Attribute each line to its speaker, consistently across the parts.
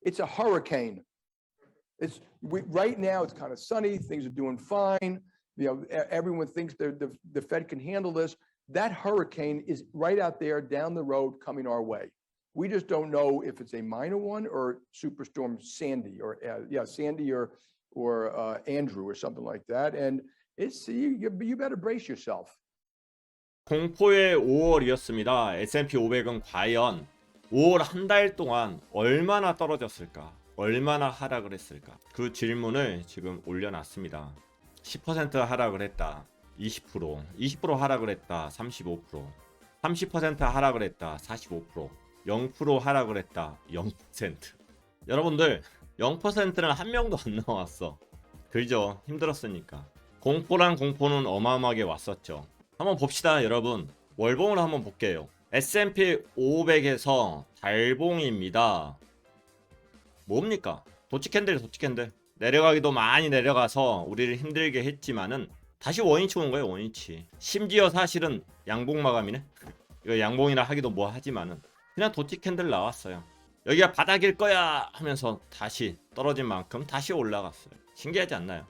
Speaker 1: it's a hurricane. Right now it's kind of sunny, things are doing fine. Everyone thinks the Fed can handle this. That hurricane is right out there down the road coming our way. We just don't know if it's a minor one or Superstorm Sandy or Sandy or Andrew or something like that. And you better brace yourself.
Speaker 2: 공포의 5월이었습니다. S&P 500은 과연 5월 한 달 동안 얼마나 떨어졌을까? 얼마나 하락을 했을까? 그 질문을 지금 올려놨습니다. 10% 하락을 했다. 20%, 20% 하락을 했다. 35%, 30% 하락을 했다. 45%, 0% 하락을 했다. 0%. 여러분들 0%는 한 명도 안 나왔어. 그죠? 힘들었으니까. 공포란 공포는 어마어마하게 왔었죠. 한번 봅시다 여러분. 월봉을 한번 볼게요. S&P 500에서 달봉입니다. 뭡니까? 도치캔들 내려가기도 많이 내려가서 우리를 힘들게 했지만은 다시 원위치 온 거예요. 원위치. 심지어 사실은 양봉 마감이네. 이거 양봉이라 하기도 뭐 하지만은 그냥 도치캔들 나왔어요. 여기가 바닥일 거야 하면서 다시 떨어진 만큼 다시 올라갔어요. 신기하지 않나요?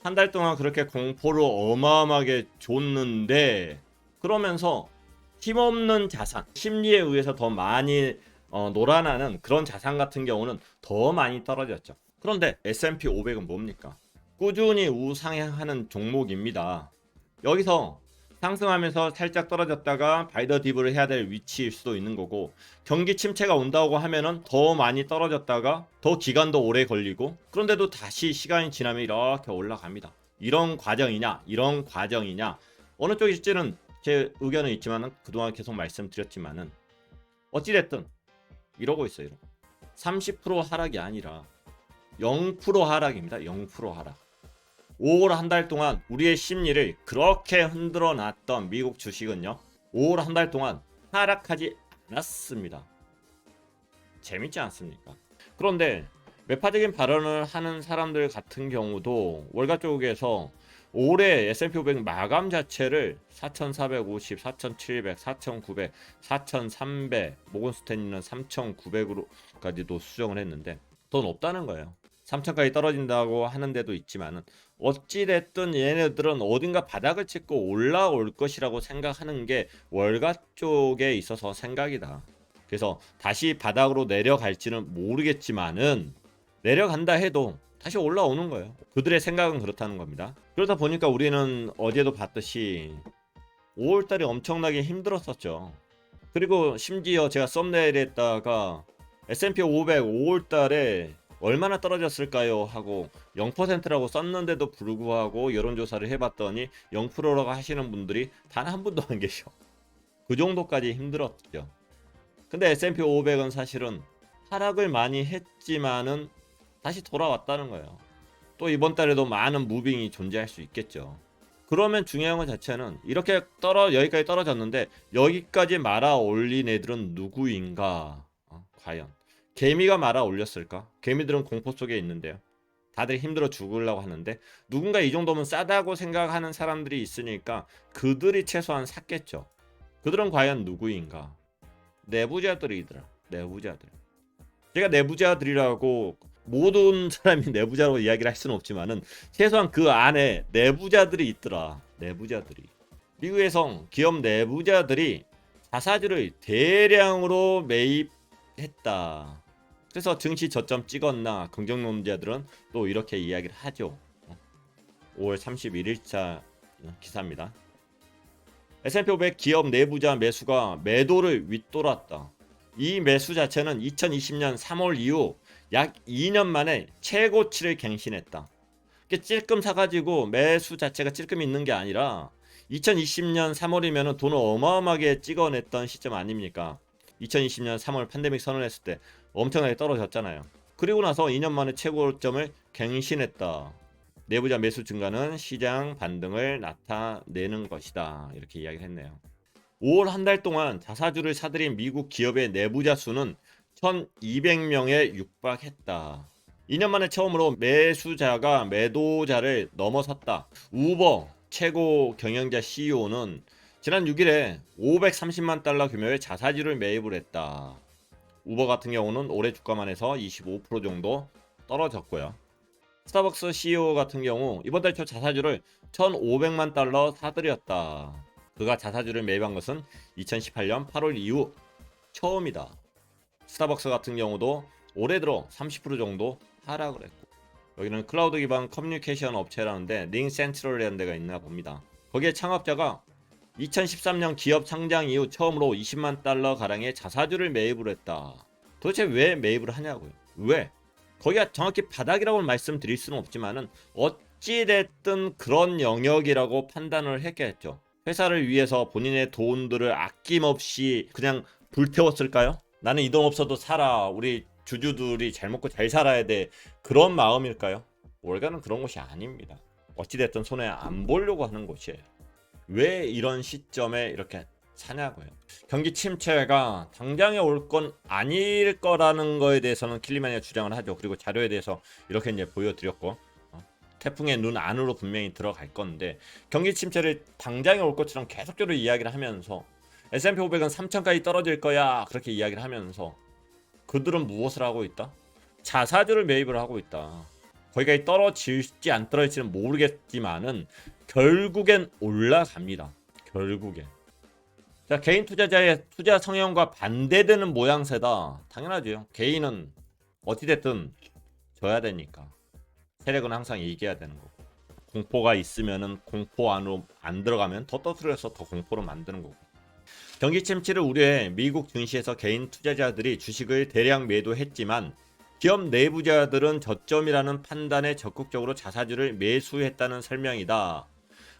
Speaker 2: 한 달 동안 그렇게 공포를 어마어마하게 줬는데 그러면서 힘없는 자산, 심리에 의해서 더 많이 놀아나는 그런 자산 같은 경우는 더 많이 떨어졌죠. 그런데 S&P 500은 뭡니까? 꾸준히 우상향하는 종목입니다. 여기서 상승하면서 살짝 떨어졌다가 바이더 딥을 해야 될 위치일 수도 있는 거고, 경기 침체가 온다고 하면은 더 많이 떨어졌다가 더 기간도 오래 걸리고, 그런데도 다시 시간이 지나면 이렇게 올라갑니다. 이런 과정이냐 어느 쪽일지는 제 의견은 있지만은 그동안 계속 말씀드렸지만은 어찌됐든 이러고 있어요. 30% 하락이 아니라 0% 하락입니다. 0% 하락. 5월 한 달 동안 우리의 심리를 그렇게 흔들어 놨던 미국 주식은요, 5월 한 달 동안 하락하지 않았습니다. 재밌지 않습니까? 그런데 매파적인 발언을 하는 사람들 같은 경우도 월가 쪽에서 올해 S&P 500 마감 자체를 4,450, 4,700, 4,900, 4,300, 모건스탠리는 3,900으로까지도 수정을 했는데 더 높다는 거예요. 3,000까지 떨어진다고 하는데도 있지만은 어찌됐든 얘네들은 어딘가 바닥을 찍고 올라올 것이라고 생각하는 게 월가 쪽에 있어서 생각이다. 그래서 다시 바닥으로 내려갈지는 모르겠지만은 내려간다 해도 다시 올라오는 거예요. 그들의 생각은 그렇다는 겁니다. 그러다 보니까 우리는 어제도 봤듯이 5월달에 엄청나게 힘들었었죠. 그리고 심지어 제가 썸네일에다가 S&P 500 5월달에 얼마나 떨어졌을까요? 하고 0%라고 썼는데도 불구하고 여론조사를 해봤더니 0%라고 하시는 분들이 단 한 분도 안 계셔. 그 정도까지 힘들었죠. 근데 S&P 500은 사실은 하락을 많이 했지만은 다시 돌아왔다는 거예요. 또 이번 달에도 많은 무빙이 존재할 수 있겠죠. 그러면 중요한 것 자체는 이렇게 여기까지 떨어졌는데 여기까지 말아 올린 애들은 누구인가? 과연 개미가 말아 올렸을까? 개미들은 공포 속에 있는데요. 다들 힘들어 죽으려고 하는데 누군가 이 정도면 싸다고 생각하는 사람들이 있으니까 그들이 최소한 샀겠죠. 그들은 과연 누구인가? 내부자들이더라. 내부자들. 제가 내부자들이라고 모든 사람이 내부자로 이야기를 할 수는 없지만은 최소한 그 안에 내부자들이 있더라. 내부자들이. 미국에서 기업 내부자들이 자사주를 대량으로 매입했다. 그래서 증시 저점 찍었나 긍정론자들은 또 이렇게 이야기를 하죠. 5월 31일자 기사입니다. S&P 500 기업 내부자 매수가 매도를 윗돌았다. 이 매수 자체는 2020년 3월 이후 약 2년 만에 최고치를 갱신했다. 찔끔 사가지고 매수 자체가 찔끔 있는 게 아니라 2020년 3월이면 돈을 어마어마하게 찍어냈던 시점 아닙니까? 2020년 3월 팬데믹 선언했을 때 엄청나게 떨어졌잖아요. 그리고 나서 2년 만에 최고점을 갱신했다. 내부자 매수 증가는 시장 반등을 나타내는 것이다. 이렇게 이야기를 했네요. 5월 한 달 동안 자사주를 사들인 미국 기업의 내부자 수는 1,200명에 육박했다. 2년 만에 처음으로 매수자가 매도자를 넘어섰다. 우버 최고 경영자 CEO는 지난 6일에 $530만 규모의 자사주를 매입을 했다. 우버 같은 경우는 올해 주가만 해서 25% 정도 떨어졌고요. 스타벅스 CEO 같은 경우 이번 달 초 자사주를 1,500만 달러 사들였다. 그가 자사주를 매입한 것은 2018년 8월 이후 처음이다. 스타벅스 같은 경우도 올해 들어 30% 정도 하락을 했고, 여기는 클라우드 기반 커뮤니케이션 업체라는데 링센트럴이라는 데가 있나 봅니다. 거기에 창업자가 2013년 기업 상장 이후 처음으로 20만 달러 가량의 자사주를 매입을 했다. 도대체 왜 매입을 하냐고요? 왜? 거기가 정확히 바닥이라고 말씀드릴 수는 없지만은 어찌됐든 그런 영역이라고 판단을 했겠죠. 회사를 위해서 본인의 돈들을 아낌없이 그냥 불태웠을까요? 나는 이 돈 없어도 살아. 우리 주주들이 잘 먹고 잘 살아야 돼. 그런 마음일까요? 월가는 그런 것이 아닙니다. 어찌됐든 손해 안 보려고 하는 곳이에요. 왜 이런 시점에 이렇게 사냐고요. 경기 침체가 당장에 올 건 아닐 거라는 거에 대해서는 킬리만이가 주장을 하죠. 그리고 자료에 대해서 이렇게 이제 보여드렸고, 태풍의 눈 안으로 분명히 들어갈 건데, 경기 침체를 당장에 올 것처럼 계속적으로 이야기를 하면서 S&P 500은 3천까지 떨어질 거야 그렇게 이야기를 하면서 그들은 무엇을 하고 있다? 자사주를 매입을 하고 있다. 거기까지 떨어질지 안 떨어질지는 모르겠지만은 결국엔 올라갑니다. 결국엔. 자, 개인 투자자의 투자 성향과 반대되는 모양새다. 당연하죠. 개인은 어찌됐든 져야 되니까. 세력은 항상 이겨야 되는 거고. 공포가 있으면은 공포 안으로 안 들어가면 더 떠들어서 더 공포로 만드는 거고. 경기 침체를 우려해 미국 증시에서 개인 투자자들이 주식을 대량 매도했지만 기업 내부자들은 저점이라는 판단에 적극적으로 자사주를 매수했다는 설명이다.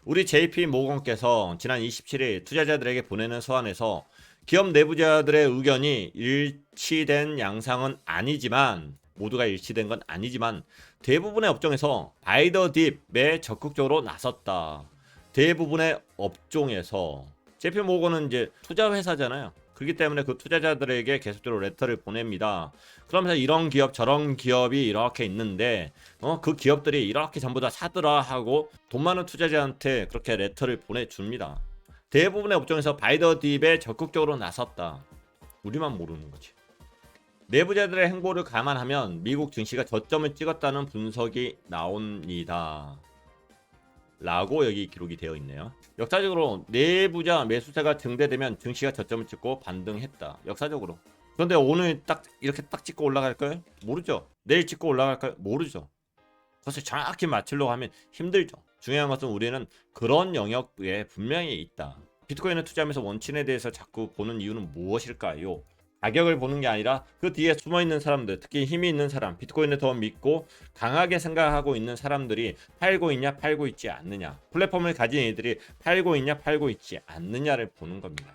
Speaker 2: 우리 JP 모건께서 지난 27일 투자자들에게 보내는 서한에서 기업 내부자들의 의견이 일치된 양상은 아니지만, 모두가 일치된 건 아니지만 대부분의 업종에서 바이 더 딥에 적극적으로 나섰다. 대부분의 업종에서. JP 모건은 이제 투자 회사잖아요. 그렇기 때문에 그 투자자들에게 계속적으로 레터를 보냅니다. 그러면서 이런 기업 저런 기업이 이렇게 있는데 그 기업들이 이렇게 전부 다 사더라 하고 돈 많은 투자자한테 그렇게 레터를 보내줍니다. 대부분의 업종에서 바이 더 딥에 적극적으로 나섰다. 우리만 모르는 거지. 내부자들의 행보를 감안하면 미국 증시가 저점을 찍었다는 분석이 나옵니다. 라고 여기 기록이 되어 있네요. 역사적으로 내부자 매수세가 증대되면 증시가 저점을 찍고 반등했다. 역사적으로. 그런데 오늘 딱 이렇게 딱 찍고 올라갈까요? 모르죠. 내일 찍고 올라갈까요? 모르죠. 그것을 정확히 맞추려고 하면 힘들죠. 중요한 것은 우리는 그런 영역에 분명히 있다. 비트코인을 투자하면서 원칙에 대해서 자꾸 보는 이유는 무엇일까요? 가격을 보는 게 아니라 그 뒤에 숨어있는 사람들, 특히 힘이 있는 사람, 비트코인을 더 믿고 강하게 생각하고 있는 사람들이 팔고 있냐 팔고 있지 않느냐, 플랫폼을 가진 이들이 팔고 있냐 팔고 있지 않느냐를 보는 겁니다.